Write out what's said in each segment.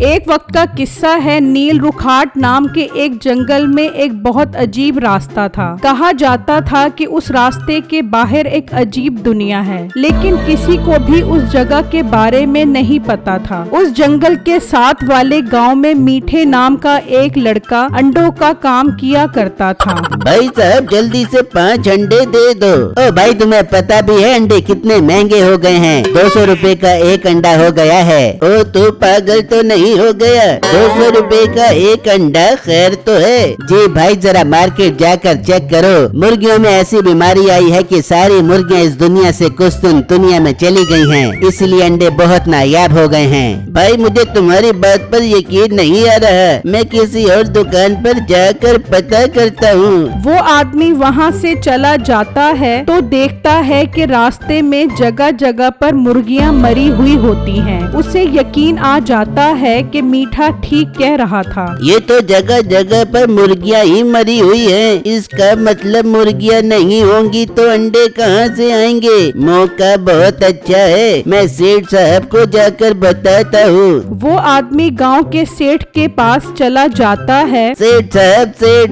एक वक्त का किस्सा है। नील रुखाट नाम के एक जंगल में एक बहुत अजीब रास्ता था। कहा जाता था कि उस रास्ते के बाहर एक अजीब दुनिया है, लेकिन किसी को भी उस जगह के बारे में नहीं पता था। उस जंगल के साथ वाले गांव में मीठे नाम का एक लड़का अंडों का काम किया करता था। भाई साहब जल्दी से 5 अंडे दे दो। ओ भाई तुम्हें पता भी है अंडे कितने महंगे हो गए हैं? 200 रुपए का एक अंडा हो गया है। ओ तू पागल तो नहीं हो गया? 200 रुपए का एक अंडा खैर तो है। जी भाई जरा मार्केट जाकर चेक करो। मुर्गियों में ऐसी बीमारी आई है कि सारी मुर्गियां इस दुनिया से कुछ दुनिया में चली गई हैं, इसलिए अंडे बहुत नायाब हो गए हैं। भाई मुझे तुम्हारी बात पर यकीन नहीं आ रहा, मैं किसी और दुकान पर जाकर पता करता हूँ। वो आदमी वहाँ से चला जाता है तो देखता है कि रास्ते में जगह जगह पर मुर्गियाँ मरी हुई होती हैं। उसे यकीन आ जाता है कि मीठा ठीक कह रहा था। ये तो जगह जगह पर मुर्गियाँ ही मरी हुई हैं। इसका मतलब मुर्गियाँ नहीं होंगी तो अंडे कहाँ से आएंगे? मौका बहुत अच्छा है, मैं सेठ साहब को जाकर बताता हूँ। वो आदमी गांव के सेठ के पास चला जाता है। सेठ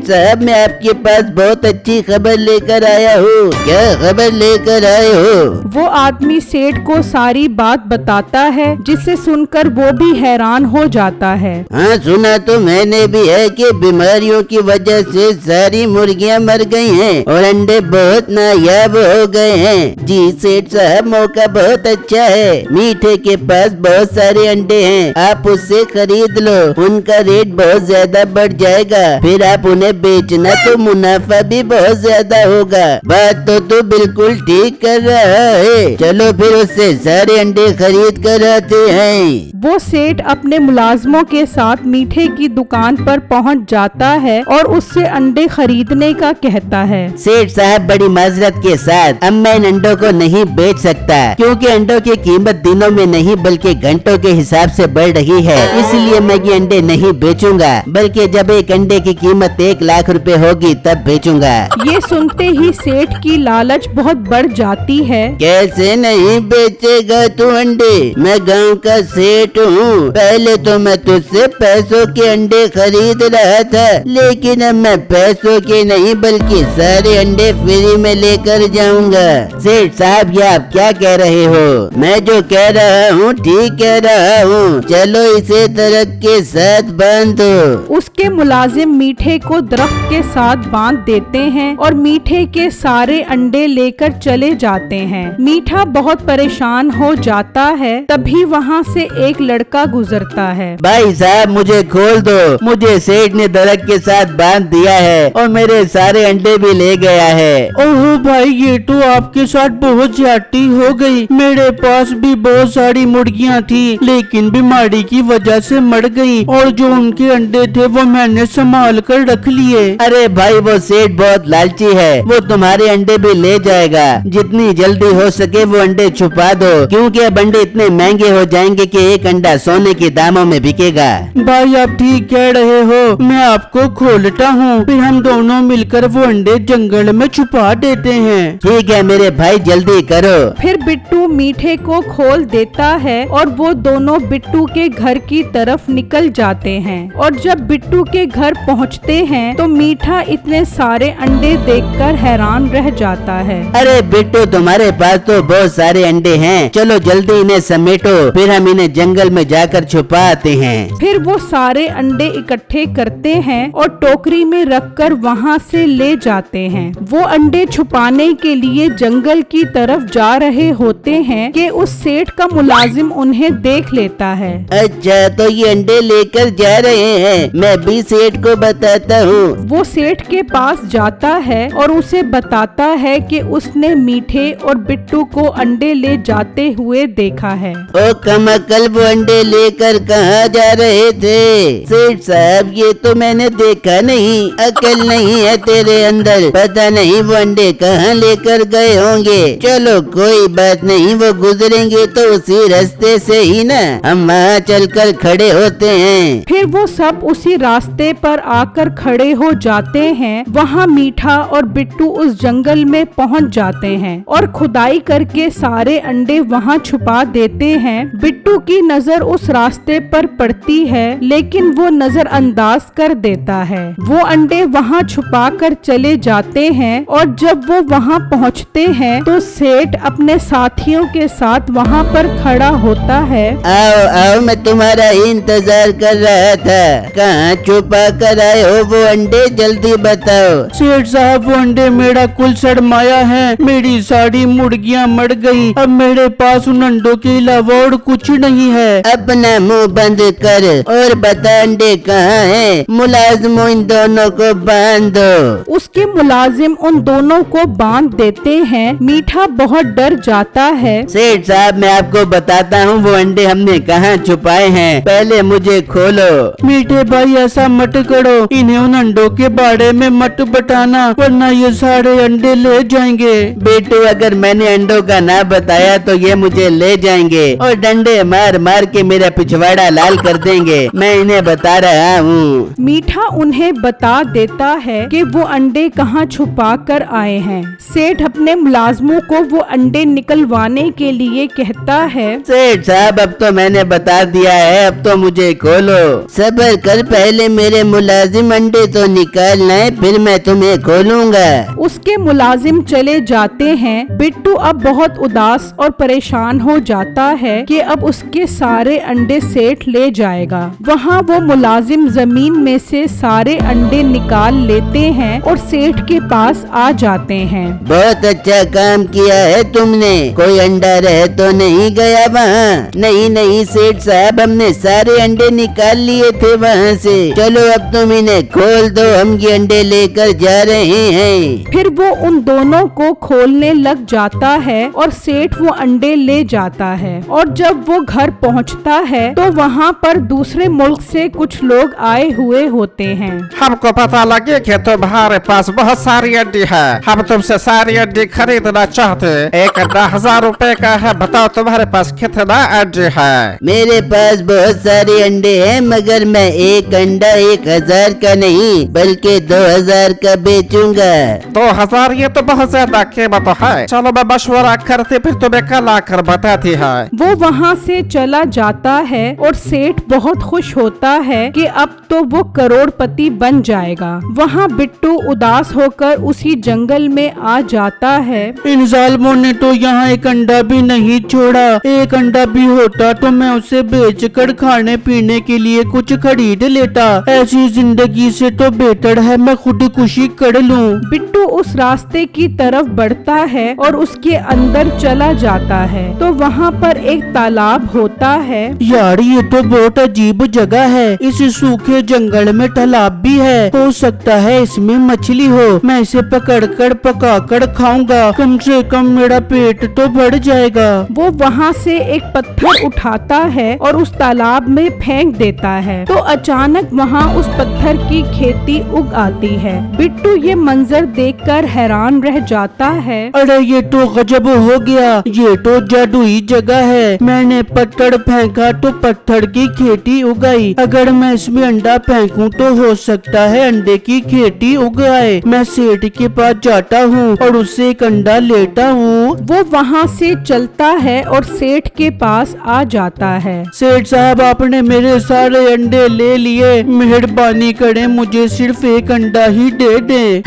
साहब मैं आपके पास बहुत अच्छी खबर लेकर आया हूँ। क्या खबर लेकर आए हो? वो आदमी सेठ को सारी बात बताता है, जिसे सुनकर वो भी हैरान हो जाता है। हाँ सुना तो मैंने भी है कि बीमारियों की वजह से सारी मुर्गियाँ मर गई हैं और अंडे बहुत नायाब हो गए हैं। जी सेठ साहब मौका बहुत अच्छा है, मीठे के पास बहुत सारे अंडे हैं, आप उससे खरीद लो। उनका रेट बहुत ज्यादा बढ़ जाएगा, फिर आप उन्हें बेचना तो मुनाफा भी बहुत ज्यादा होगा। बात तो तू बिल्कुल ठीक कर रहा है, चलो फिर उससे सारे अंडे खरीद कर आते हैं। वो सेठ अपने मुलाजमों के साथ मीठे की दुकान पर पहुंच जाता है और उससे अंडे खरीदने का कहता है। सेठ साहब बड़ी माजरत के साथ अब मैं इन अंडों को नहीं बेच सकता, क्योंकि अंडों की कीमत दिनों में नहीं बल्कि घंटों के हिसाब से बढ़ रही है, इसलिए मैं ये अंडे नहीं बेचूंगा, बल्कि जब एक अंडे की कीमत 1 लाख रुपए होगी तब बेचूंगा। ये सुनते ही सेठ की लालच बहुत बढ़ जाती है। कैसे नहीं बेचेगा तू अंडे? मैं गांव का सेठ हूँ, पहले तो मैं तुझसे पैसों के अंडे खरीद रहा था, लेकिन अब मैं पैसों के नहीं बल्कि सारे अंडे फ्री में लेकर जाऊंगा। सेठ साहब ये आप क्या कह रहे हो? मैं जो कह रहा हूँ ठीक कह रहा हूँ, चलो इसे दरख्त के साथ बांध दो। उसके मुलाजिम मीठे को दरख्त के साथ बांध देते हैं और मीठे के सारे अंडे लेकर चले जाते हैं। मीठा बहुत परेशान हो जाता है, तभी वहाँ से एक लड़का गुजरता है। भाई साहब मुझे खोल दो, मुझे सेठ ने दरख्त के साथ बांध दिया है और मेरे सारे अंडे भी ले गया है। ओह भाई ये तो आपके साथ बहुत ज्यादती हो गई। मेरे पास भी बहुत सारी मुर्गियाँ थी, लेकिन बीमारी की वजह से मर गई और जो उनके अंडे थे वो मैंने संभाल कर रख लिए। अरे भाई वो सेठ बहुत लालची है, वो तुम्हारे अंडे भी ले जाएगा। जितनी जल्दी हो सके वो अंडे छुपा दो, क्योंकि अब अंडे इतने महंगे हो जाएंगे कि एक अंडा सोने के दामों में बिकेगा। भाई आप ठीक कह रहे हो, मैं आपको खोलता हूँ, फिर हम दोनों मिलकर वो अंडे जंगल में छुपा देते हैं। ठीक है मेरे भाई जल्दी करो। फिर बिट्टू मीठे को खोल देता है और वो दोनों बिट्टू के घर की तरफ निकल जाते हैं। और जब बिट्टू के घर पहुँचते हैं तो मीठा इतने सारे अंडे देखकर हैरान रह जाता है। अरे बिट्टू तुम्हारे पास तो बहुत सारे अंडे हैं, चलो जल्दी इन्हें समेटो, फिर हम इन्हें जंगल में जाकर छुपा आते हैं। फिर वो सारे अंडे इकट्ठे करते हैं और टोकरी में रखकर वहाँ से ले जाते हैं। वो अंडे छुपाने के लिए जंगल की तरफ जा रहे होते हैं कि उस सेठ का मुलाजिम उन्हें देख लेता है। अच्छा तो ये अंडे लेकर जा रहे हैं, मैं भी सेठ को बताता हूँ। वो सेठ के पास जाता है और उसे बताता है कि उसने मीठे और बिट्टू को अंडे ले जाते हुए देखा है। ओ कमअकल वो अंडे लेकर कहाँ जा रहे थे? सेठ साहब ये तो मैंने देखा नहीं, अकल नहीं है तेरे अंदर, पता नहीं वो अंडे कहाँ लेकर गए होंगे। चलो कोई बात नहीं, वो गुजरेंगे तो उसी रास्ते से ही ना, हम वहाँ चलकर खड़े होते हैं। फिर वो सब उसी रास्ते पर आकर खड़े हो जाते हैं। वहाँ मीठा और बिट्टू उस जंगल में पहुँच जाते हैं और खुदाई करके सारे अंडे वहाँ छुपा देते हैं। बिट्टू की नजर उस रास्ते पर पड़ती है, लेकिन वो नजरअंदाज कर देता है। वो अंडे वहाँ छुपा कर चले जाते हैं और जब वो वहाँ पहुँचते हैं तो सेठ अपने साथियों के साथ वहाँ पर खड़ा होता है। आओ आओ, मैं तुम्हारा ही इंतजार कर रहा था। कहाँ छुपा कर आए हो वो अंडे, जल्दी बताओ। सेठ साहब, वो अंडे मेरा कुल सड़माया है, मेरी सारी मुर्गियाँ मर गई। अब मेरे पास उन अंडों के अलावा और कुछ नहीं है। अपना मुंह बंद कर और बता अंडे कहाँ हैं। मुलाजिमों, इन दोनों को बांध दो। उसके मुलाजिम उन दोनों को बांध देते हैं। मीठा बहुत डर जाता है। सेठ साहब, मैं आपको बताता हूँ वो अंडे हमने कहाँ छुपाए हैं, पहले मुझे खोलो। मीठे भाई, ऐसा मत करो, इन्हें उन अंडों के बारे में मत बताना, वरना ये सारे अंडे ले जाएंगे। बेटू, अगर मैंने अंडों का ना बताया तो ये मुझे ले जाएंगे और डंडे मार मार के मेरा पिछवाड़ा लाल कर देंगे। मैं इन्हें बता रहा हूँ। मीठा उन्हें बता देता है कि वो अंडे कहाँ छुपा कर आए हैं। सेठ अपने मुलाजमों को वो अंडे निकलवाने के लिए कहता है। सेठ साहब, अब तो मैंने बता दिया है, अब तो मुझे खोलो। सब्र कर, पहले मेरे मुलाजिम अंडे तो निकालना है, फिर मैं तुम्हें खोलूंगा। उसके मुलाजिम चले जाते हैं। बिट्टू अब बहुत उदास और परेशान हो जाता है कि अब उसके सारे अंडे सेठ ले जाएगा। वहाँ वो मुलाजिम जमीन में से सारे अंडे निकाल लेते हैं और सेठ के पास आ जाते हैं। बहुत अच्छा काम किया है तुमने, कोई अंडा रह तो नहीं गया वहाँ? नहीं नहीं सेठ साहब, हमने सारे अंडे निकाल लिए थे वहाँ से। चलो अब तुम इन्हें खोल दो, हम ये अंडे लेकर जा रहे हैं। फिर वो उन दोनों को खोलने लग जाता है और सेठ वो अंडे ले जाता है। और जब वो घर पहुंचता है तो वहाँ पर दूसरे मुल्क से कुछ लोग आए हुए होते हैं। हमको पता लगे कि तुम्हारे पास बहुत सारी अंडी है, हम तुमसे सारी अंडी खरीदना चाहते। एक अंडा 1000 रुपए का है, बताओ तुम्हारे पास कितना अंडे है? मेरे पास बहुत सारे अंडे हैं, मगर मैं एक अंडा 1000 का नहीं बल्कि 2000 का बेचूंगा। 2000? ये तो बहुत ज्यादा कीमत है। चलो मैं मशवरा करते, फिर तुम्हें कल आकर बताती है। वो वहाँ से चला जाता है और सेठ बहुत खुश होता है कि अब तो वो करोड़पति बन जाएगा। वहाँ बिट्टू उदास होकर उसी जंगल में आ जाता है। इन जालिमों ने तो यहाँ एक अंडा भी नहीं छोड़ा। एक अंडा भी होता तो मैं उसे बेचकर खाने पीने के लिए कुछ खरीद लेता। ऐसी जिंदगी से तो बेहतर है मैं खुदकुशी कर लूं। बिट्टू उस रास्ते की तरफ बढ़ता है और उसके अंदर चला जाता है तो वहाँ पर एक तालाब होता है। यार, ये तो बहुत अजीब जगह है। इस सूखे जंगल में तालाब भी है। हो सकता है इसमें मछली हो। मैं इसे पकड़कर पकाकर खाऊंगा, कम से कम मेरा पेट तो भर जाएगा। वो वहाँ से एक पत्थर उठाता है और उस तालाब में फेंक देता है तो अचानक वहाँ उस पत्थर की खेती उग आती है। बिट्टू ये मंजर देखकर हैरान रह जाता है। अरे ये तो गजब हो गया, ये तो जादुई जगह है। मैंने पत्थर फेंका तो पत्थर की खेती उगाई। अगर मैं इसमें अंडा फेंकूं तो हो सकता है अंडे की खेती उग आए। मैं सेठ के पास जाता हूँ और उससे एक अंडा लेता हूँ। वो वहाँ से चलता है और सेठ के पास आ जाता है। सेठ साहब, आपने मेरे सारे अंडे ले लिए, मेहरबानी करें मुझे सिर्फ एक अंडा ही दे दें।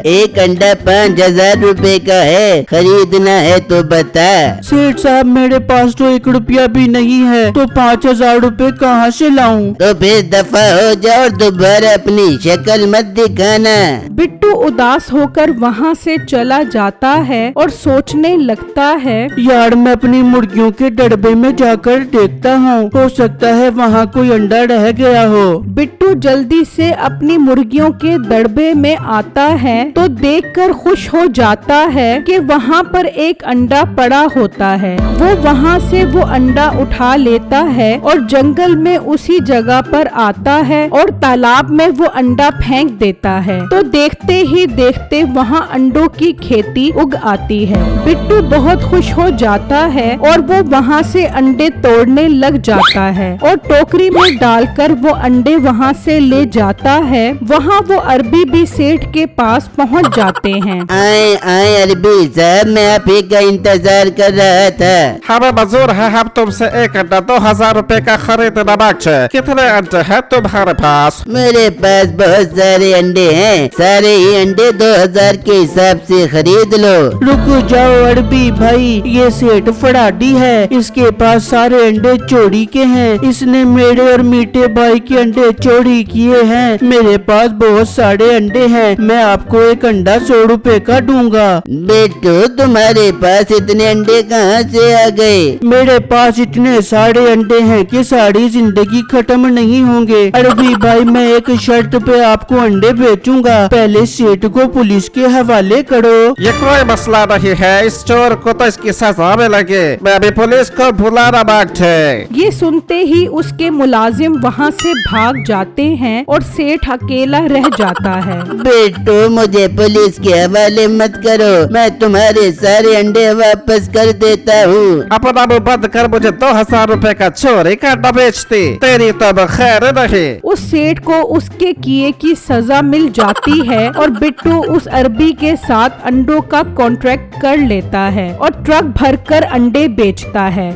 एक अंडा 5000 रुपए का है, खरीदना है तो बता। सेठ साहब, मेरे पास तो 1 रुपया भी नहीं है, तो 5000 रुपए कहाँ से लाऊं? तो फिर दफा हो जाओ और दोबारा अपनी शक्ल मत दिखाना। बिट्टू उदास होकर वहाँ से चला जाता है और सोचने लगता है। यार, मैं अपनी मुर्गियों के डब्बे में जाकर देखता हूँ, हो सकता है वहाँ कोई अंडा रह गया हो। बिट्टू जल्दी से अपनी मुर्गियों के दड़बे में आता है तो देखकर खुश हो जाता है कि वहाँ पर एक अंडा पड़ा होता है। वो वहाँ से वो अंडा उठा लेता है और जंगल में उसी जगह पर आता है और तालाब में वो अंडा फेंक देता है तो देखते ही देखते वहाँ अंडों की खेती उग आती है। बिट्टू बहुत खुश हो जाता है और वो वहाँ से अंडे तोड़ने लग जाता है और टोकरी में डालकर वो अंडे वहाँ से ले जाता है। वहाँ वो अरबी भी सेठ के पास पहुँच जाते हैं। आए आए अरबी साहब, मैं आप ही का इंतजार कर रहा था। हमें मंजूर है, हम तुमसे एक अंडा 2000 रुपए का खरीदना बाकी। कितने अंडे हैं तुम्हारे पास? मेरे पास बहुत सारे अंडे हैं, सारे ही अंडे 2000 के हिसाब से खरीद लो। रुको जाओ अरबी भाई, ये सेठ फड़ाडी है, इसके पास सारे अंडे चोरी के हैं। इसने मेरे और मीठे भाई के अंडे चोरी किए हैं। मेरे पास बहुत सारे अंडे हैं, मैं आपको एक अंडा 100 रुपए का दूंगा। बेटू तुम्हारे पास इतने अंडे कहाँ से आ गए? मेरे पास इतने सारे अंडे हैं कि सारी जिंदगी खत्म नहीं होंगे। अरबी भाई मैं एक शर्त पे आपको अंडे बेचूंगा, पहले सेठ को पुलिस के हवाले करो। ये कोई मसला नहीं है, इस चोर को तो इसकी सजा में लगे। मैं अभी पुलिस को बुलाना बाकी। ये सुनते ही उसके मुलाजिम वहाँ से भाग जाते हैं और सेठ अकेला रह जाता है। बेटू मुझे पुलिस के हवाले मत करो, मैं तुम्हारे सारे अंडे वापस कर देता हूँ। अपना मुंह बंद कर, मुझे 2000 रुपए का चोरी का अंडा बेचती, तेरी तो खैर नहीं। उस सेठ को उसके किए की सजा मिल जाती है और बिट्टू उस अरबी के साथ अंडों का कॉन्ट्रैक्ट कर लेता है और ट्रक भरकर अंडे बेचता है।